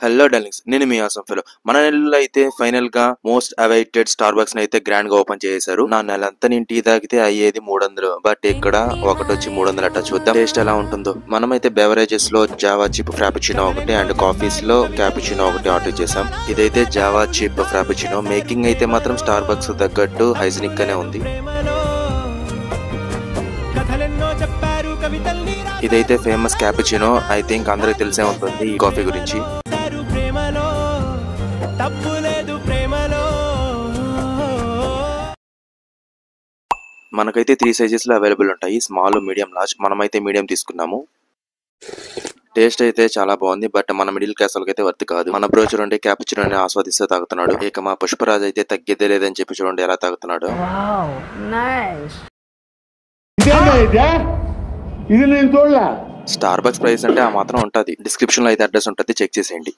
Hello darlings, నేను మీ awesome fellow. మన నెలలో అయితే ఫైనల్ గా మోస్ట్ అవైటెడ్ స్టార్ బక్స్ అయితే గ్రాండ్ గా ఓపెన్ చేశారు. నా నెలంతా నేను టీ తాగితే అయ్యేది 300, బట్ ఇక్కడ ఒకటి వచ్చి 300 అట్ట. చూద్దాం టేస్ట్ ఎలా ఉంటుందో. మనమైతే బెవరేజెస్ లో జావా చిప్ ఫ్రాపుచినో ఒకటి అండ్ కాఫీస్ లో క్యాపుచినో ఒకటి ఆర్డర్ చేసాం. ఇదైతే జావా చిప్ ఫ్రాపుచినో. మేకింగ్ అయితే మాత్రం స్టార్ బక్స్ తగ్గట్టు హైజీనిక్ గానే ఉంది. ఇదైతే ఫేమస్ క్యాపుచినో. ఐ థింక్ అందరికి తెలిసే ఉంటుంది ఈ కాఫీ గురించి. మనకైతే 3 సైజెస్ లో అవైలబుల్ ఉంటాయి, స్మాల్, మీడియం, లార్జ్. మనమైతే మీడియం తీసుకున్నాము. టేస్ట్ అయితే చాలా బాగుంది, బట్ మన మిడిల్ క్లాస్ వాళ్ళకైతే వర్త్ కాదు. మన బ్రో చూడండి క్యాపుచినోని ఆస్వాదిస్తూ తాగుతున్నాడు. ఇక మా పుష్పరాజ్ అయితే తగ్గేదే లేదని చెప్పి చూడండి ఎలా తాగుతున్నాడు. స్టార్ బక్స్ ప్రైస్ అంటే ఆ మాత్రం ఉంటది. డిస్క్రిప్షన్ లో అయితే అడ్రస్ ఉంటుంది, చెక్ చేసేయండి.